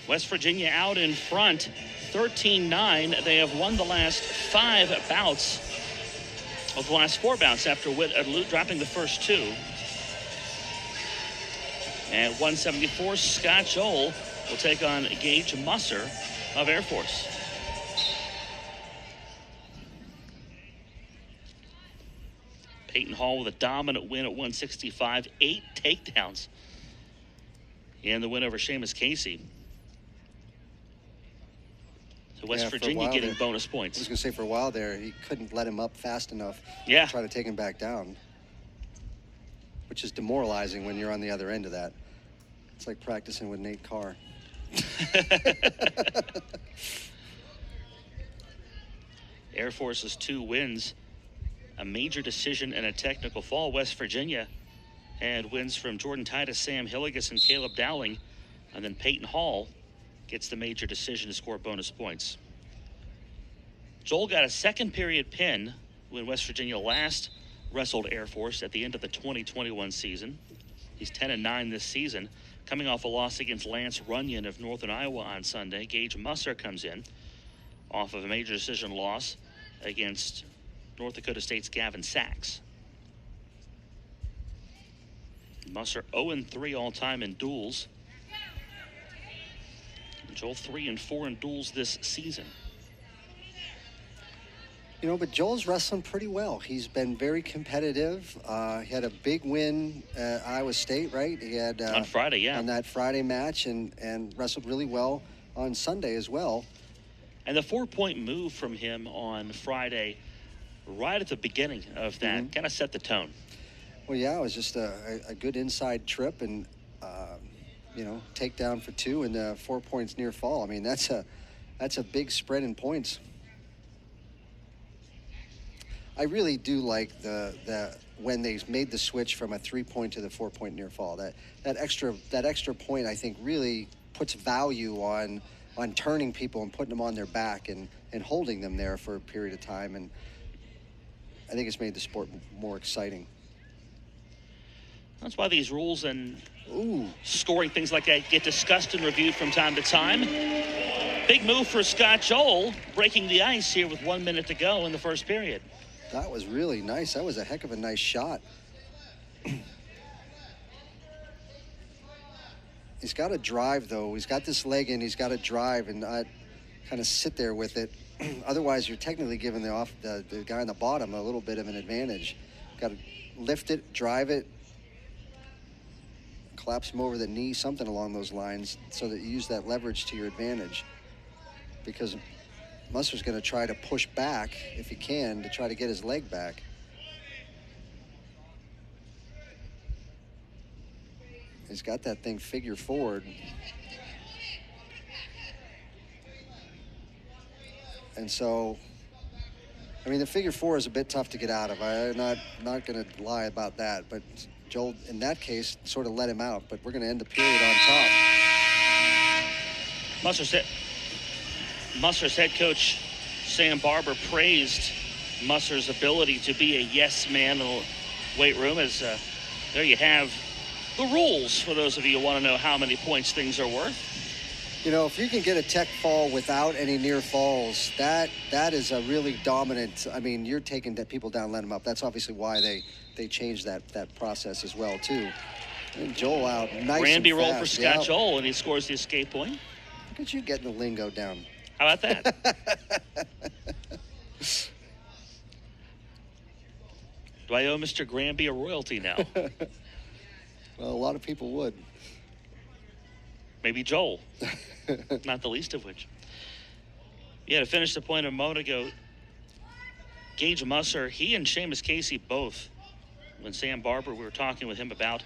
West Virginia out in front, 13-9. They have won the last 5 bouts, of the last 4 bouts after dropping the first 2. At 174, Scott Joll will take on Gage Musser of Air Force. Peyton Hall with a dominant win at 165, 8 takedowns in the win over Seamus Casey. So West Virginia getting bonus points. I was going to say, for a while there, he couldn't let him up fast enough to try to take him back down, which is demoralizing when you're on the other end of that. It's like practicing with Nate Carr. Air Force's 2 wins, a major decision and a technical fall. West Virginia had wins from Jordan Titus, Sam Hilligus, and Caleb Dowling. And then Peyton Hall gets the major decision to score bonus points. Joel got a second period pin when West Virginia last wrestled Air Force at the end of the 2021 season. He's 10-9 this season, coming off a loss against Lance Runyon of Northern Iowa on Sunday. Gage Musser comes in off of a major decision loss against North Dakota State's Gavin Sachs. Musser 0-3 all-time in duels. Joel 3-4 in duels this season. You know, but Joel's wrestling pretty well. He's been very competitive. He had a big win at Iowa State, right? He had on Friday, yeah. On that Friday match, and wrestled really well on Sunday as well. And the 4-point move from him on Friday, right at the beginning of that, kind of set the tone. Well, yeah, it was just a good inside trip, and you know, takedown for 2 and 4 points near fall. I mean, that's a big spread in points. I really do like the when they made the switch from a 3-point to the 4-point near fall. That extra point, I think, really puts value on turning people and putting them on their back and holding them there for a period of time. And I think it's made the sport more exciting. That's why these rules and scoring things like that get discussed and reviewed from time to time. Big move for Scott Joll, breaking the ice here with 1 minute to go in the first period. That was really nice. That was a heck of a nice shot. He's got to drive, though. He's got this leg in. He's got to drive and not kind of sit there with it. Otherwise, you're technically giving the guy on the bottom a little bit of an advantage. Got to lift it, drive it, collapse him over the knee, something along those lines, so that you use that leverage to your advantage. Because Musser's going to try to push back, if he can, to try to get his leg back. He's got that thing figure forward. And so, I mean, the figure 4 is a bit tough to get out of. I'm not going to lie about that. But Joel, in that case, sort of let him out. But we're going to end the period on top. Musser's head coach, Sam Barber, praised Musser's ability to be a yes man in the weight room. As there you have the rules for those of you who want to know how many points things are worth. You know, if you can get a tech fall without any near falls, that is a really dominant. I mean, you're taking people down, let them up. That's obviously why they changed that process as well too. And Joel out nice Granby and roll fast. for Scott Joll, and he scores the escape point. Look at you getting the lingo down. How about that? Do I owe Mr. Granby a royalty now? Well, a lot of people would. Maybe Joel, not the least of which. Yeah, to finish the point a moment ago, Gage Musser, he and Seamus Casey both, when Sam Barber, we were talking with him about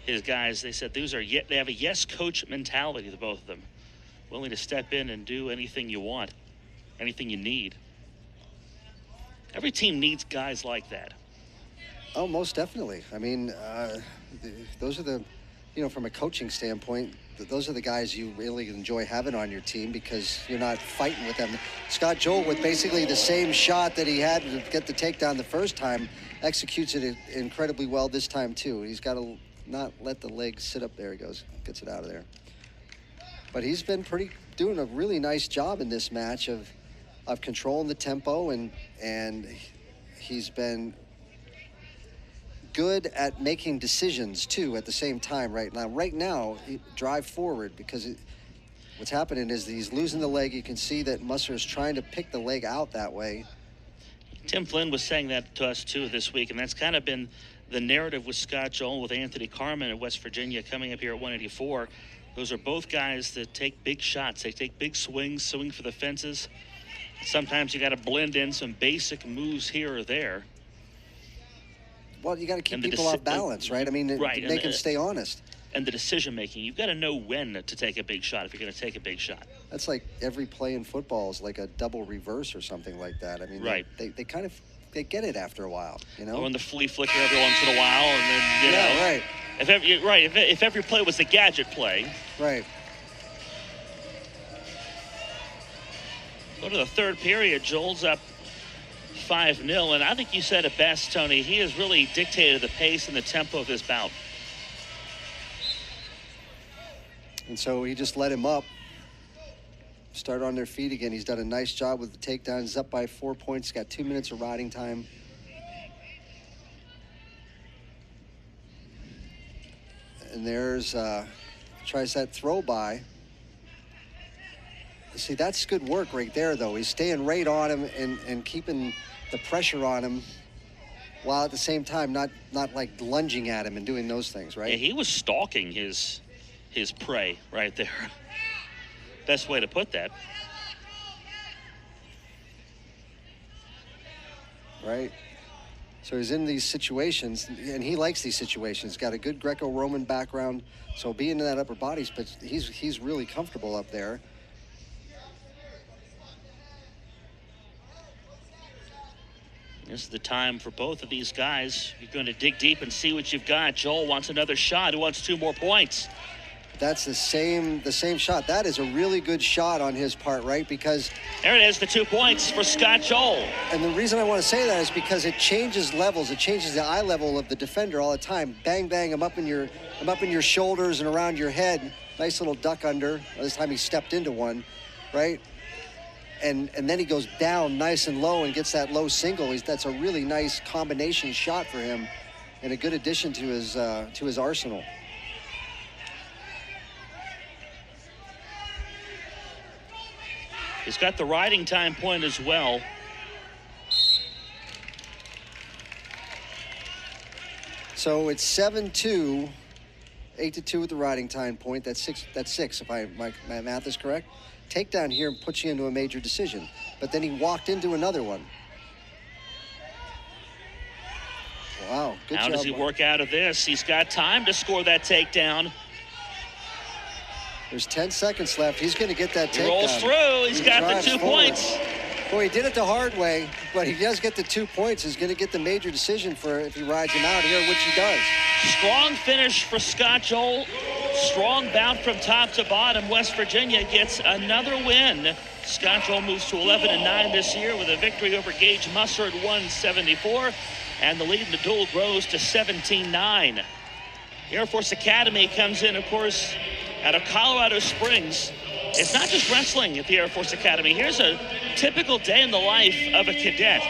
his guys, they said they have a yes coach mentality, the both of them. Willing to step in and do anything you want, anything you need. Every team needs guys like that. Oh, most definitely. I mean, those are the, you know, from a coaching standpoint, those are the guys you really enjoy having on your team because you're not fighting with them. Scott Joll, with basically the same shot that he had to get the takedown the first time, executes it incredibly well this time too. He's got to not let the leg sit up. There he goes, gets it out of there. But he's been doing a really nice job in this match of controlling the tempo, and he's been good at making decisions too at the same time. Right now, drive forward, because what's happening is he's losing the leg. You can see that Musser is trying to pick the leg out that way. Tim Flynn was saying that to us too this week, and that's kind of been the narrative with Scott Joll, with Anthony Carmen at West Virginia coming up here at 184. Those are both guys that take big shots. They take big swings, swing for the fences. Sometimes you got to blend in some basic moves here or there. Well, you got to keep people off balance, right? I mean, right, make them stay honest. And the decision making, you've got to know when to take a big shot if you're going to take a big shot. That's like every play in football is like a double reverse or something like that. I mean, right. They kind of get it after a while, you know. Oh, and the flea flicker every once in a while, and then you know, right. If every play was the gadget play, right. Go to the third period. Joel's up 5-0, and I think you said it best, Tony. He has really dictated the pace and the tempo of this bout. And so he just let him up. Start on their feet again. He's done a nice job with the takedowns. He's up by 4 points. He's got 2 minutes of riding time. And there's tries that throw by. See, that's good work right there, though. He's staying right on him and keeping the pressure on him, while at the same time not like lunging at him and doing those things, right? Yeah, he was stalking his prey right there. Best way to put that. Right. So he's in these situations, and he likes these situations. Got a good Greco-Roman background, so being in that upper body, but he's really comfortable up there. This is the time for both of these guys. You're going to dig deep and see what you've got. Joel wants another shot. He wants 2 more points. That's the same shot. That is a really good shot on his part, right? Because there it is, the 2 points for Scott Joll. And the reason I want to say that is because it changes levels. It changes the eye level of the defender all the time. Bang, bang, I'm up in your shoulders and around your head. Nice little duck under. This time he stepped into one, right? And then he goes down nice and low and gets that low single. That's a really nice combination shot for him, and a good addition to his arsenal. He's got the riding time point as well. So it's 7-2, 8-2 with the riding time point. That's six if my math is correct. Takedown here puts you into a major decision. But then he walked into another one. Wow, good job. How does he work out of this? He's got time to score that takedown. There's 10 seconds left. He's going to get that takedown. He rolls through. He's got the 2 points. Boy, he did it the hard way, but he does get the 2 points. He's going to get the major decision for if he rides him out here, which he does. Strong finish for Scott Joll. Strong bout from top to bottom. West Virginia gets another win. Scott Joll moves to 11-9 this year with a victory over Gage Musser at 174. And the lead in the duel grows to 17-9. Air Force Academy comes in, of course, out of Colorado Springs. It's not just wrestling at the Air Force Academy. Here's a typical day in the life of a cadet.